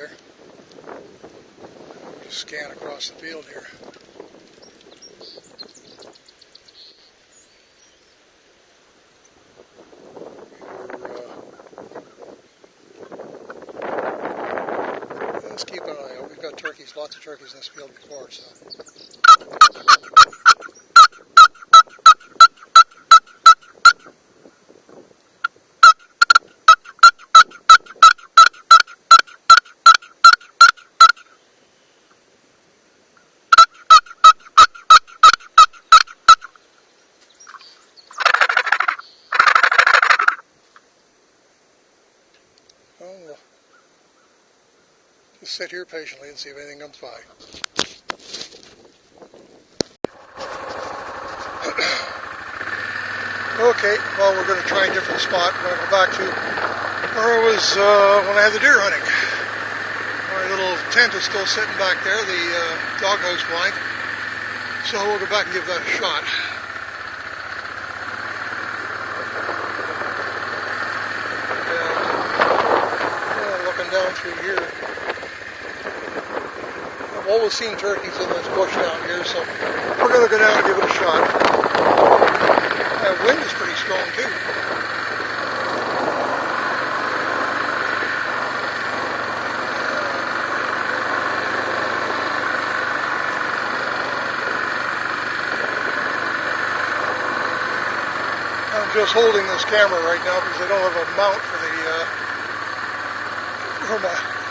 there. We'll just scan across the field here. Let's keep an eye out. We've got turkeys, lots of turkeys in this field before, so. Well, we'll just sit here patiently and see if anything comes by. Okay, well, we're going to try a different spot. We're going to go back to where I was when I had the deer hunting. My little tent is still sitting back there, the doghouse blind. So we'll go back and give that a shot. And looking down through here, I've always seen turkeys in this bush down here, so we're going to go down and give it a shot. The wind is pretty strong too. I'm just holding this camera right now because I don't have a mount for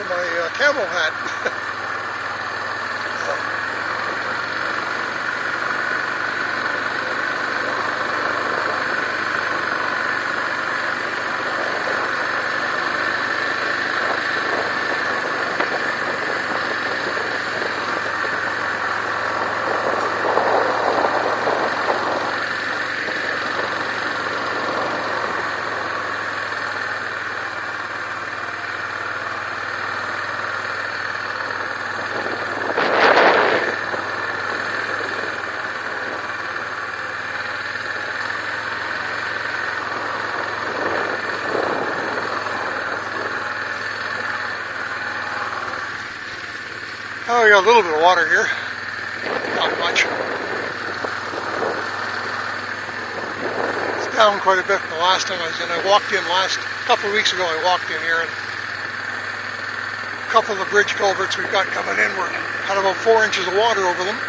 my camel hat. Oh, we got a little bit of water here. Not much. It's down quite a bit from the last time I was in. I walked in a couple of weeks ago, I walked in here, and a couple of the bridge culverts we've got coming in had about 4 inches of water over them.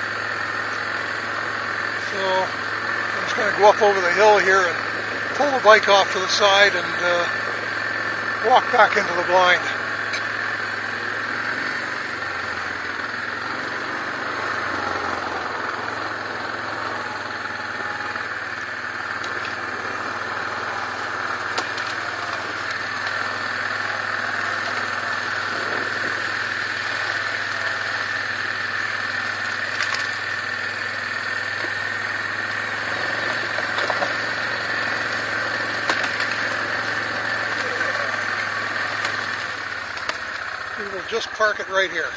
So I'm just going to go up over the hill here and pull the bike off to the side and walk back into the blind. We will just park it right here.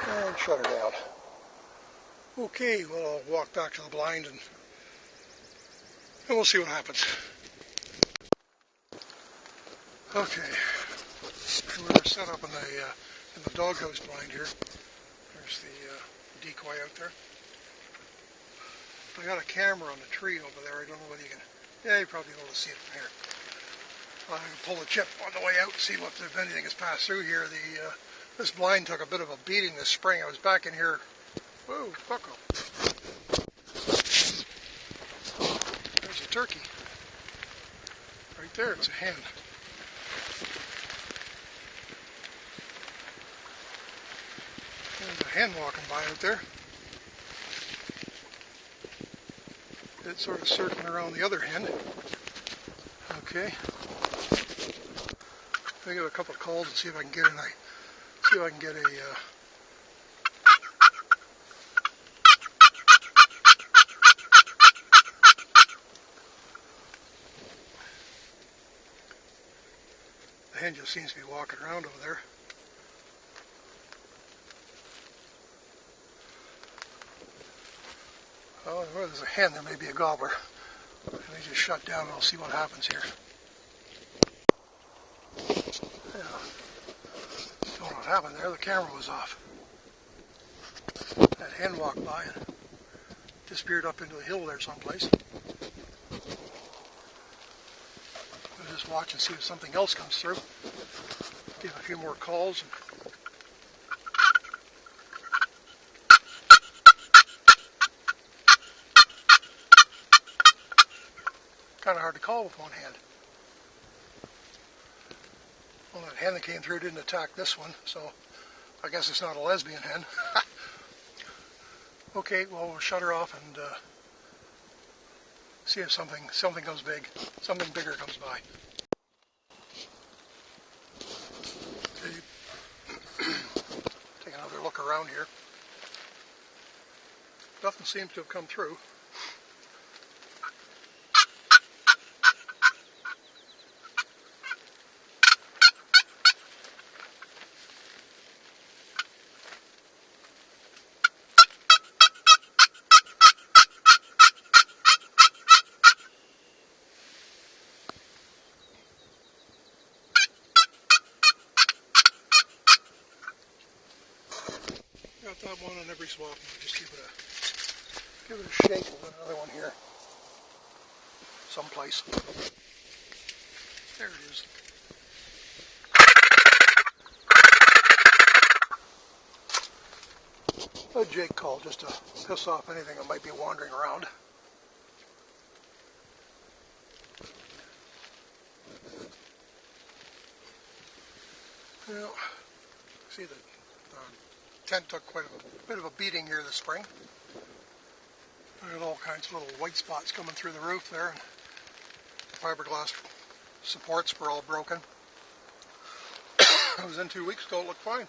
And shut her down. Okay, well, I'll walk back to the blind and we'll see what happens. Okay, we're set up in the doghouse blind here. There's the decoy out there. I got a camera on the tree over there. I don't know whether you can. Yeah, you probably be able to see it from here. I can pull the chip on the way out and see if anything has passed through here. This blind took a bit of a beating this spring. I was back in here. Whoa, bucko. There's a turkey. Right there, it's a hen. There's a hen walking by out there. It's sort of circling around the other hen. Okay. I'll give it a couple of calls and see if I can get a the hen just seems to be walking around over there. Oh, well, there's a hen. There may be a gobbler. Let me just shut down and I'll see what happens here. Yeah. Don't know what happened there. The camera was off. That hen walked by and disappeared up into the hill there someplace. I'll just watch and see if something else comes through. Give a few more calls. Kind of hard to call with one hand. Well, that hen that came through didn't attack this one, so I guess it's not a lesbian hen. Okay, well, we'll shut her off and see if something goes big, something bigger comes by. Okay. Take another look around here. Nothing seems to have come through. Got that one on every swap. Just give it a shake with another one here. Someplace. There it is. A Jake call just to piss off anything that might be wandering around. Well, see the tent took quite a bit of a beating here this spring. I got all kinds of little white spots coming through the roof there, and the fiberglass supports were all broken. I was in 2 weeks ago, it looked fine.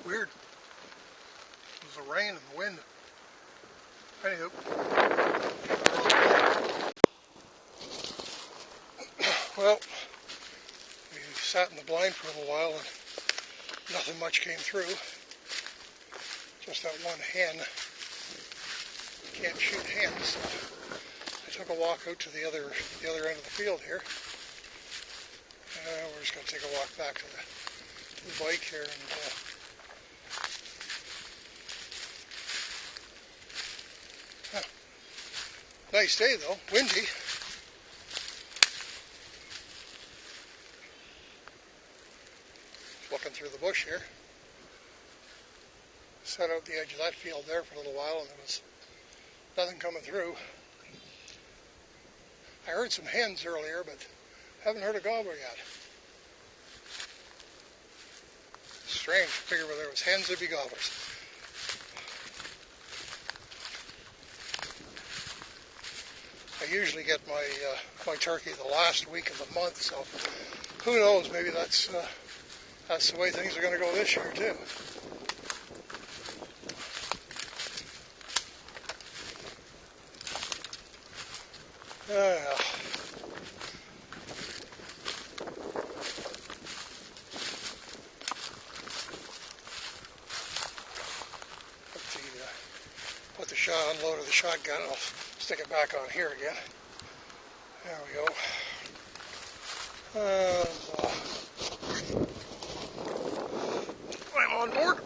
Weird. It was the rain and the wind. Anywho. Well, we sat in the blind for a little while and nothing much came through. Just that one hen. Can't shoot hens, so I took a walk out to the other end of the field here. We're just going to take a walk back to the bike here and nice day though, windy. Looking through the bush here. Sat out the edge of that field there for a little while and there was nothing coming through. I heard some hens earlier, but haven't heard a gobbler yet. Strange. Figure where there was hens, there'd be gobblers. I usually get my turkey the last week of the month, so who knows? Maybe that's the way things are going to go this year too. Put the unload of the shotgun. I'll stick it back on here again. There we go. I'm on board.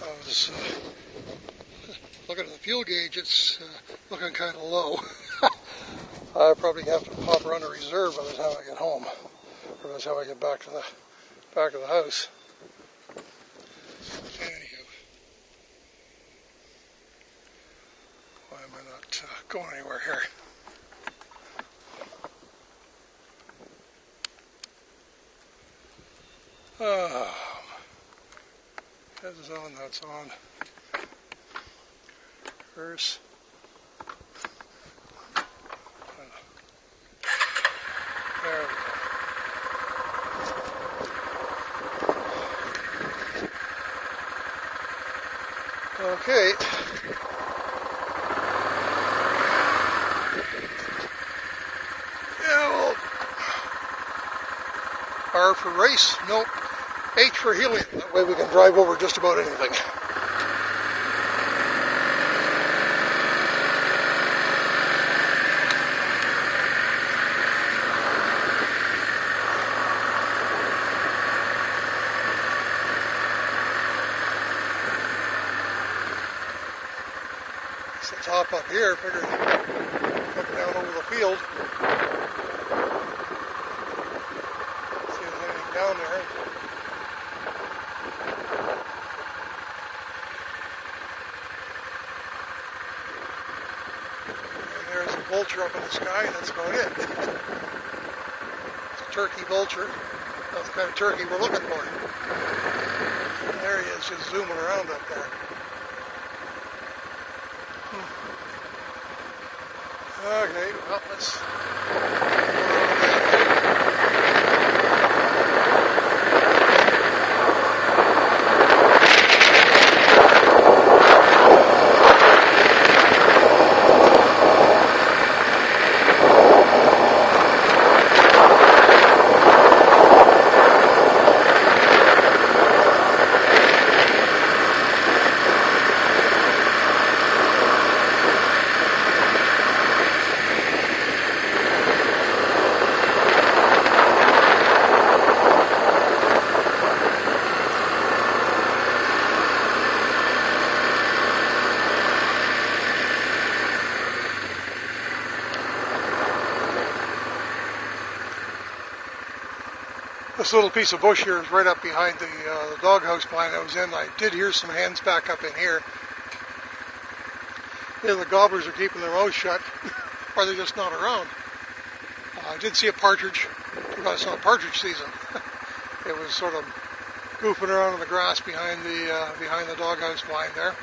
I was looking at the fuel gauge. It's looking kind of low. I probably have to pop around a reserve by the time I get home, or by the time I get back to the house. Anywho, why am I not going anywhere here? That is on, that's on. Reverse. There we go. Okay. Yeah, well, R for race, nope. H for helium. That way we can drive over just about anything. It's the top up here. Figured look down over the field. See if there's anything down there. And there's a vulture up in the sky. That's about it. It's a turkey vulture. That's the kind of turkey we're looking for. And there he is, just zooming around up there. Okay, well, let's go This little piece of bush here is right up behind the doghouse blind I was in. I did hear some hens back up in here. Either the gobblers are keeping their mouths shut, or they're just not around. I did see a partridge. Well, it's not partridge season. It was sort of goofing around in the grass behind the doghouse blind there.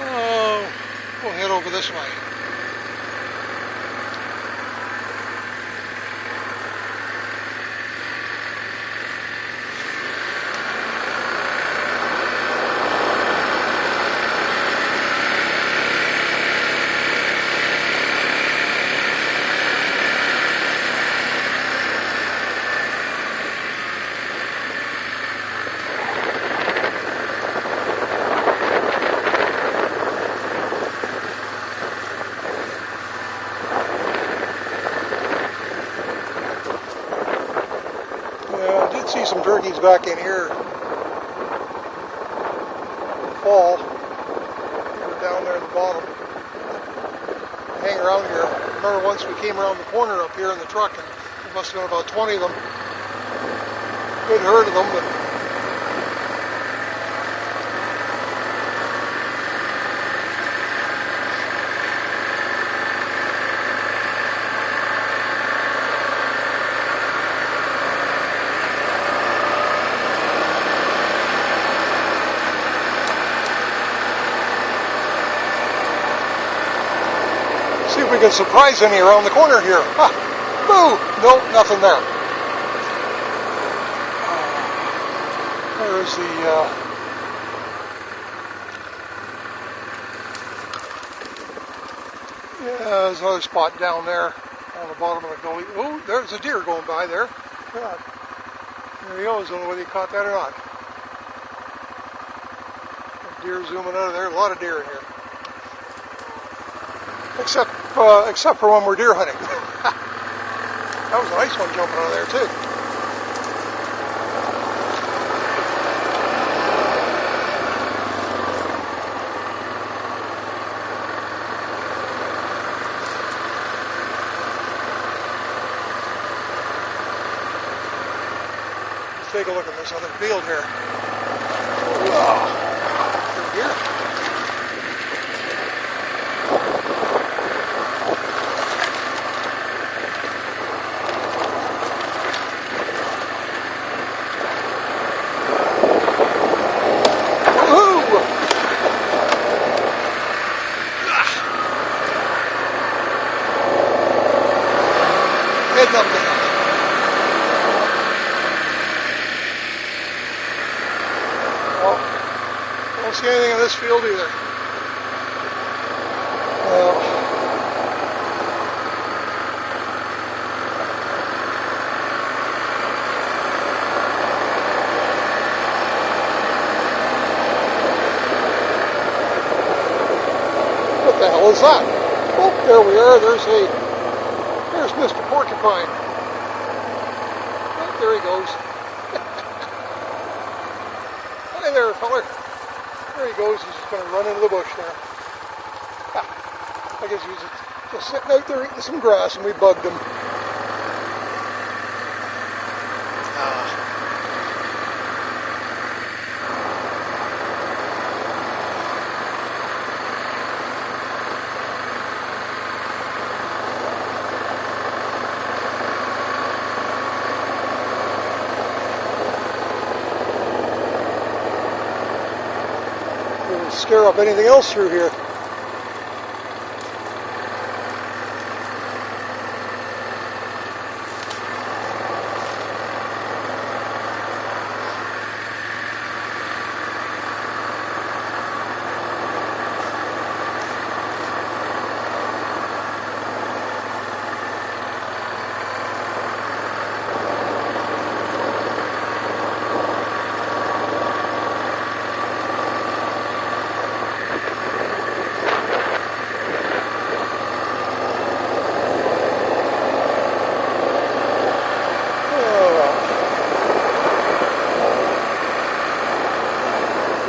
Oh, we'll head over this way. Yeah, I did see some turkeys back in here in the fall. They were down there at the bottom. They hang around here. I remember once we came around the corner up here in the truck, and there must have been about 20 of them. Good herd of them, but see if we can surprise any around the corner here. Ah, boo! No, nothing there. There's the yeah, there's another spot down there on the bottom of the gully. Oh, there's a deer going by there. God. There he goes. I don't know whether you caught that or not. A deer zooming out of there. A lot of deer in here. Except for when we're deer hunting. That was a nice one jumping out of there too. Let's take a look at this other field here. Oh, deer. Heading up there. Well, I don't see anything in this field either. What the hell is that? Oh, there we are. There's Mr. Porcupine. Oh, there he goes. Hi there, feller. There he goes. He's just going to run into the bush there. I guess he was just sitting out there eating some grass and we bugged him. It'll scare up anything else through here.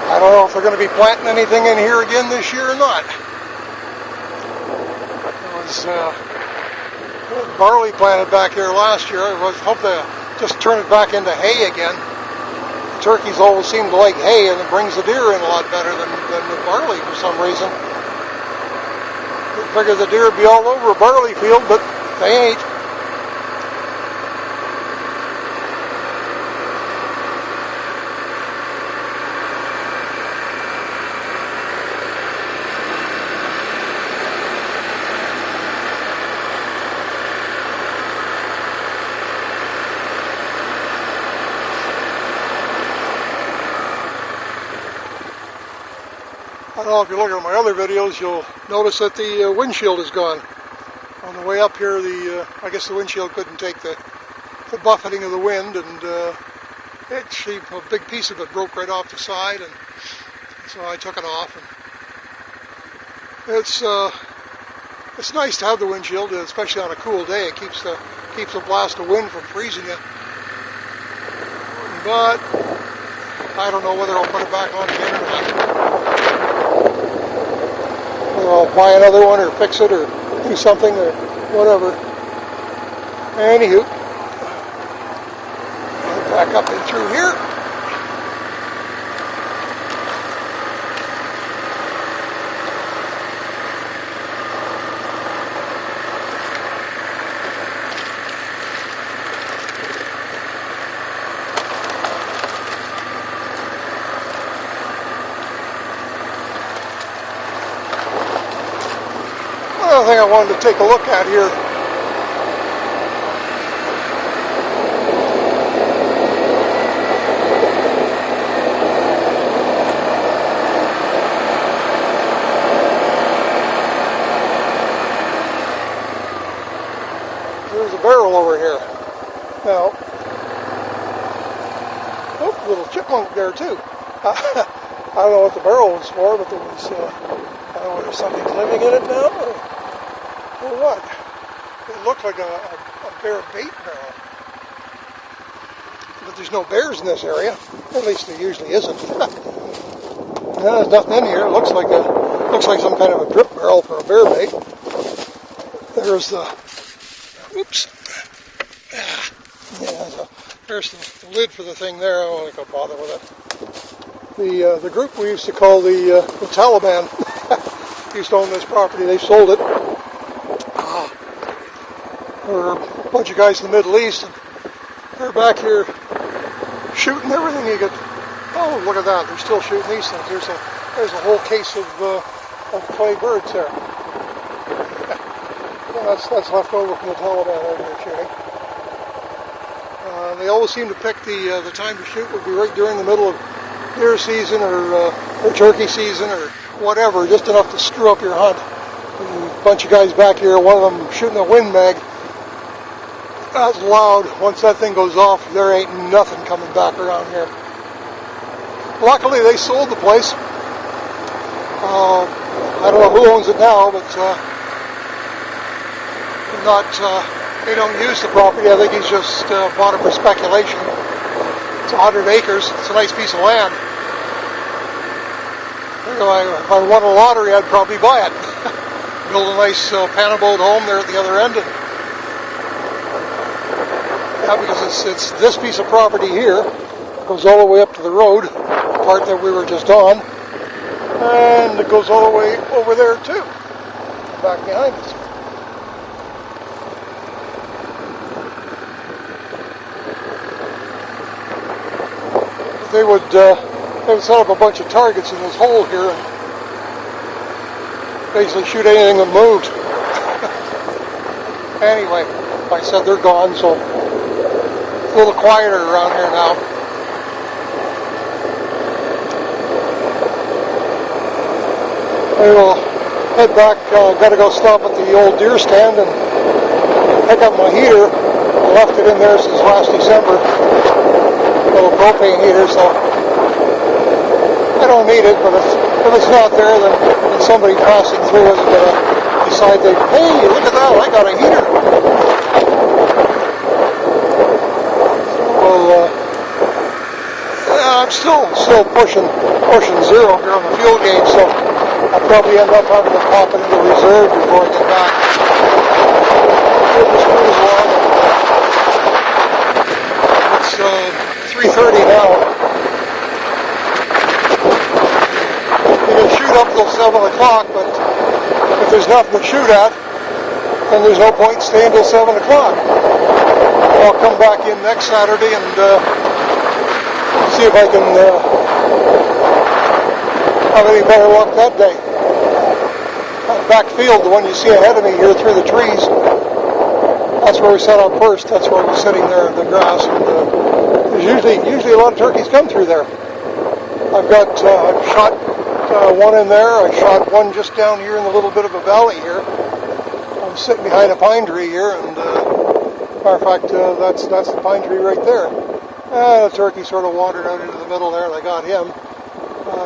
I don't know if they're going to be planting anything in here again this year or not. There was barley planted back here last year. I hope they just turn it back into hay again. The turkeys always seem to like hay, and it brings the deer in a lot better than the barley for some reason. I figured the deer would be all over a barley field, but they ain't. I don't know if you look at my other videos, you'll notice that the windshield is gone. On the way up here, I guess the windshield couldn't take the buffeting of the wind, and actually a big piece of it broke right off the side, and so I took it off. And it's nice to have the windshield, especially on a cool day. It keeps a blast of wind from freezing you. But I don't know whether I'll put it back on again or not. Whether I'll buy another one or fix it or do something or whatever. Anywho, back up and through here. Another thing I wanted to take a look at here. There's a barrel over here. Now, oh, little chipmunk there too. I don't know what the barrel was for, but there was, I don't know whether something's living in it now or what. It looked like a bear bait barrel. But there's no bears in this area. At least there usually isn't. There's nothing in here. It looks like some kind of a drip barrel for a bear bait. There's the, oops. Yeah, there's the lid for the thing there. I don't want to go bother with it. The group we used to call the Taliban used to own this property. They sold it. We're a bunch of guys in the Middle East, and they're back here shooting everything you could. Oh, look at that! They're still shooting these things. There's a whole case of clay birds there. Yeah, that's left over from the Taliban over here shooting. They always seem to pick the time to shoot would be right during the middle of deer season or turkey season or whatever, just enough to screw up your hunt. And a bunch of guys back here, one of them shooting a Win Mag. That's loud. Once that thing goes off, there ain't nothing coming back around here. Luckily, they sold the place. I don't know who owns it now, but they don't use the property. I think he's just bought it for speculation. It's 100 acres. It's a nice piece of land. If I won a lottery, I'd probably buy it. Build a nice panaboat home there at the other end. And, yeah, because it's this piece of property here goes all the way up to the road, the part that we were just on, and it goes all the way over there too, back behind us. They would set up a bunch of targets in this hole here and basically shoot anything that moved. Anyway, like I said, they're gone, so it's a little quieter around here now. I will head back. Got to go stop at the old deer stand and pick up my heater. I left it in there since last December. Little propane heater, so I don't need it, but if it's not there, then somebody passing through is going to decide that, hey, look at that, I got a heater. So, yeah, I'm still pushing zero here on the fuel gauge, so I'll probably end up having to pop it into reserve before I get back. We'll just cruise along. It's 3:30 now. You can shoot up till 7 o'clock, but if there's nothing to shoot at, then there's no point staying till 7 o'clock. I'll come back in next Saturday and see if I can have any better luck that day. Backfield, the one you see ahead of me here through the trees, that's where we set up first. That's where I was sitting there in the grass, and there's usually a lot of turkeys come through there. I've shot one in there. I shot one just down here in the little bit of a valley here. I'm sitting behind a pine tree here, and matter of fact, that's the pine tree right there. The turkey sort of wandered out into the middle there, and I got him.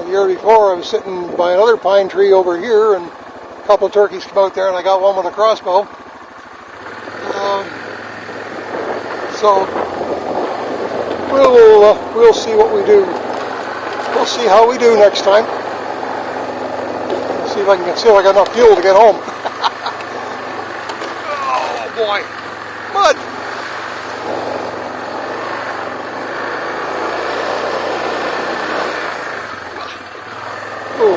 The year before, I was sitting by another pine tree over here, and a couple of turkeys come out there, and I got one with a crossbow. So we'll see what we do. We'll see how we do next time. See if I got enough fuel to get home. Oh boy, mud! Oh,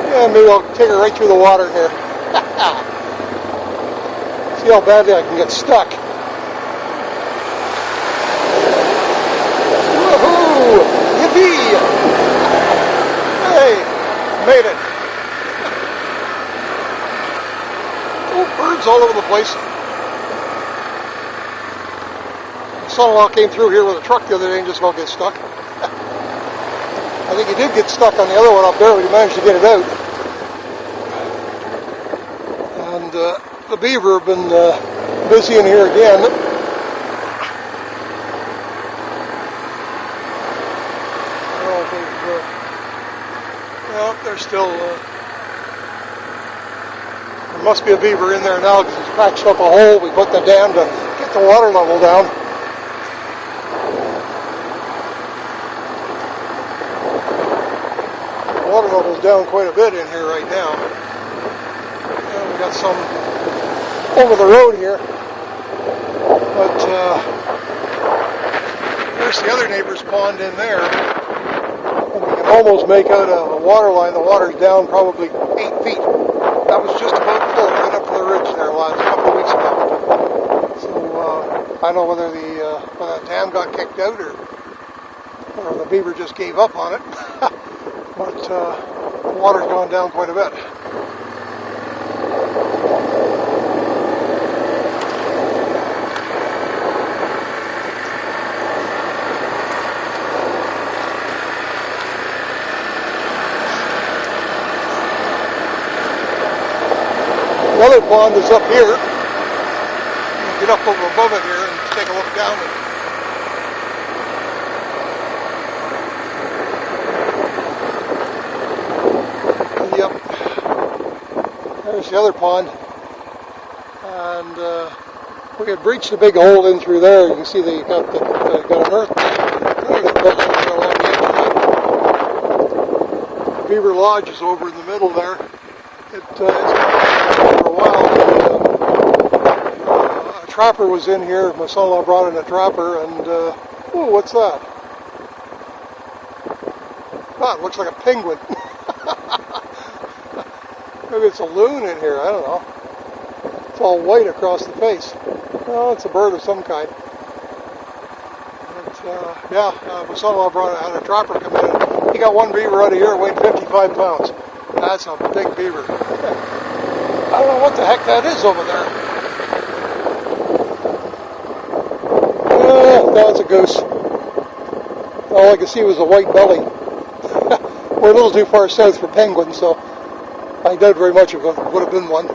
yeah, maybe I'll take her right through the water here. See how badly I can get stuck. Woohoo! Yippee! Hey, made it. Oh, birds all over the place. My son-in-law came through here with a truck the other day and just about get stuck. I think he did get stuck on the other one up there, but he managed to get it out. And the beaver have been busy in here again. Well, they're still... there must be a beaver in there now because he's patched up a hole. We put the dam to get the water level down. The water level's down quite a bit in here right now. And we got some over the road here. But there's the other neighbor's pond in there. And we can almost make out a water line. The water's down probably 8 feet. That was just about full right up to the ridge there a couple of weeks ago. So I don't know whether the dam got kicked out or the beaver just gave up on it. But the water's gone down quite a bit. The other pond is up here. You can get up over above it here and take a look down it. Yep. There's the other pond. And We had breached a big hole in through there. You can see they got an earth along the edge of it. Beaver Lodge is over in the middle there. It's been for a while. A trapper was in here. My son-in-law brought in a trapper, and oh, what's that? Ah, it looks like a penguin. Maybe it's a loon in here. I don't know. It's all white across the face. Well, it's a bird of some kind. My son-in-law had a trapper come in. He got one beaver out of here, weighed 55 pounds. That's a big beaver. I don't know what the heck that is over there. No, it's a goose. All I could see was a white belly. We're a little too far south for penguins, so I doubt very much it would have been one.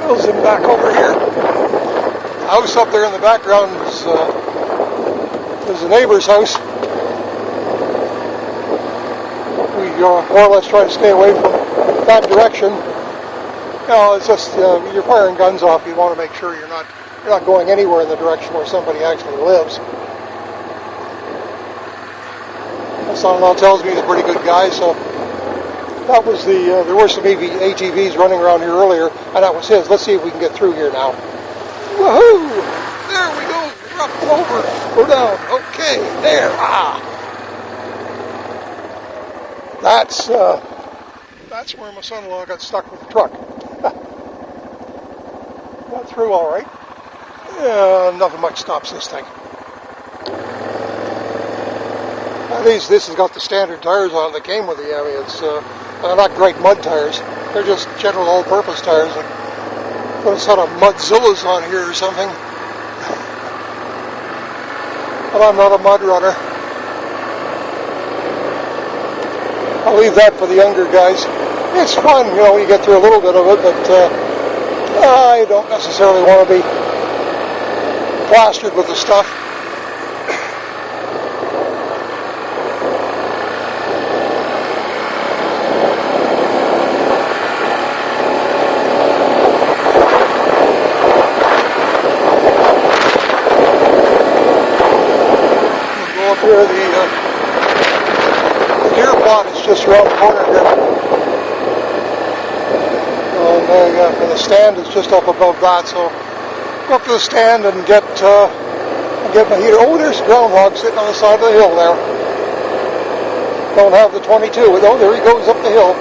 We'll zoom back over here. The house up there in the background is a neighbor's house. We more or less try to stay away from that direction. It's just you're firing guns off. You want to make sure you're not going anywhere in the direction where somebody actually lives. My son-in-law tells me he's a pretty good guy, so that was there were some ATVs running around here earlier, and that was his. Let's see if we can get through here now. Woohoo! There we go. We're up and over. We're down. Okay, there. That's where my son-in-law got stuck with the truck. Got through all right. Nothing much stops this thing. This has got the standard tires on it that came with the Yami. It's not great mud tires. They're just general all-purpose tires. Put a set of Mudzillas on here or something. But I'm not a mud runner. I'll leave that for the younger guys. It's fun, when you get through a little bit of it, but I don't necessarily want to be plastered with the stuff. Here, the deer plot is just around the corner here. And the stand is just up above that, so go up to the stand and get my heater. Oh, there's a groundhog sitting on the side of the hill there. Don't have the 22. Oh, there he goes up the hill.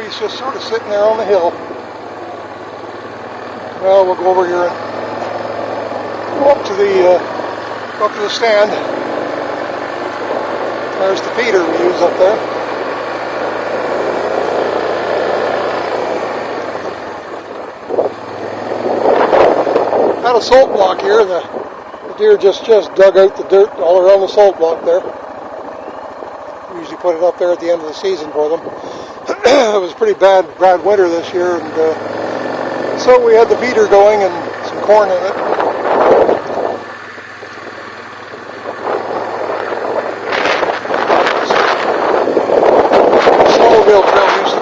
He's just sort of sitting there on the hill. Well, we'll go over here and go up to the stand. There's the feeder we use up there. Had a salt block here. The deer just dug out the dirt all around the salt block there. We usually put it up there at the end of the season for them. It was a pretty bad winter this year, and so we had the feeder going and some corn in it.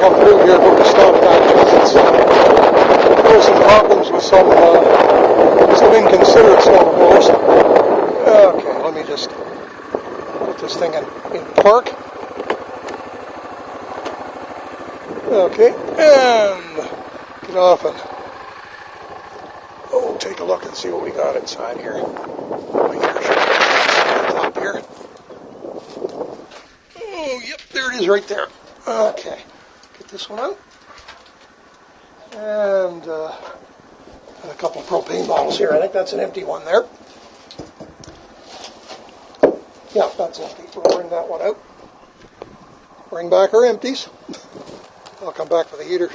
Come through here, but we stopped that because there were some problems with some inconsiderate snowmobilers. Okay, let me just put this thing in park. Okay, and get off and take a look and see what we got inside here. My heater should be on the top here. Oh, yep, there it is right there. Okay. Get this one out, and a couple of propane bottles here. I think that's an empty one there. Yeah, that's empty. We'll bring that one out. Bring back our empties. I'll come back with the heater.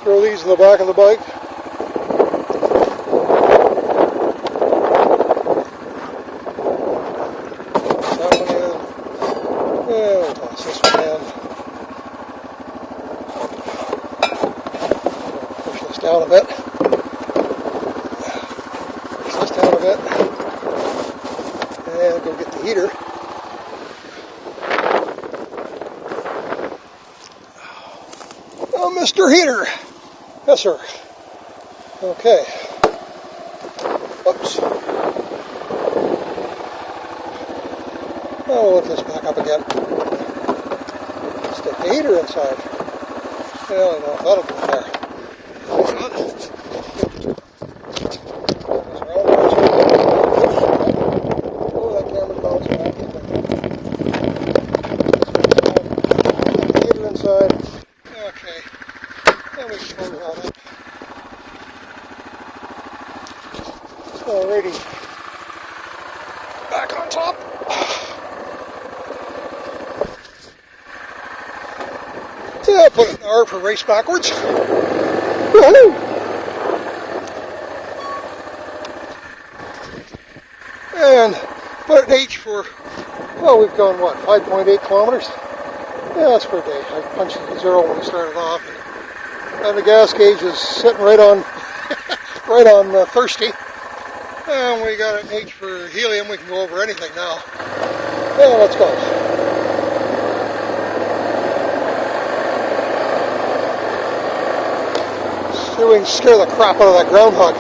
Throw these in the back of the bike. Down a bit. Push this down a bit. And go get the heater. Oh, Mr. Heater. Yes, sir. Okay. Oops. Oh, we'll lift this back up again. Stick the heater inside. Well, no, that'll go there. Oh, that camera's bouncing back. Heater inside. Okay. Then we can close that up. Alrighty. Back on top. Yeah, put an R for race backwards. Woohoo! And put an H for, well, we've gone what, 5.8 kilometers? Yeah, that's per day. I punched the 0 when we started off. And the gas gauge is sitting right on thirsty. And we got an H for helium. We can go over anything now. Yeah, let's go. See if we can scare the crap out of that groundhog.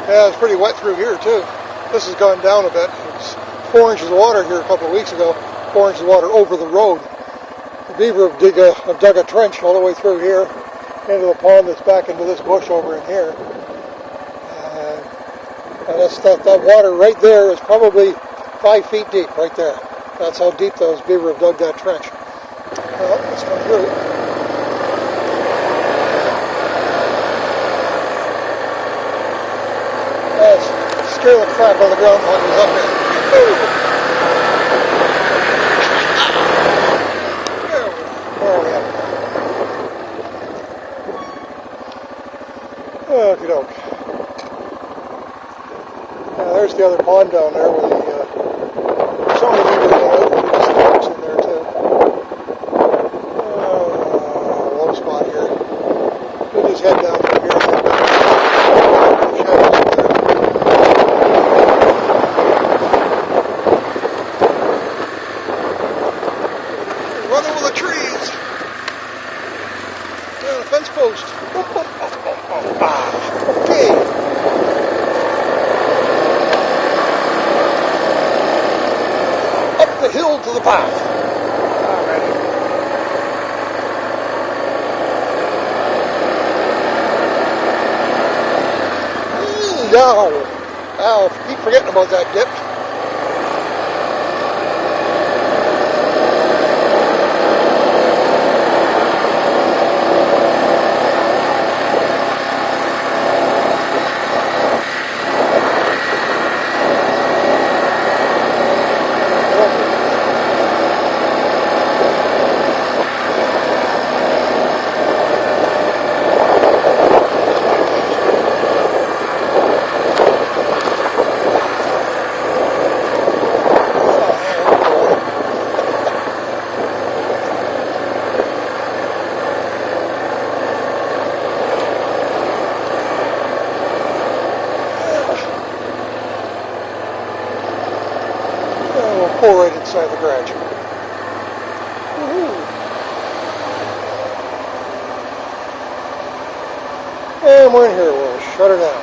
Yeah, it's pretty wet through here too. This has gone down a bit. It was 4 inches of water here a couple of weeks ago. 4 inches of water over the road. The beaver have dug a trench all the way through here into the pond that's back into this bush over in here. And that water right there is probably 5 feet deep right there. That's how deep those beaver have dug that trench. Well, let's come through. Let's scare the crap out of the groundhog who's up there. Okie doke. There's the other pond down there with some of the beavers in there too. Low spot here. We'll just head down through here. Running with the trees. The fence post. Okay. Up the hill to the path. Alrighty. I'll keep forgetting about that dip. Pull right inside the garage. Woohoo! And we're in here. We'll shut her down.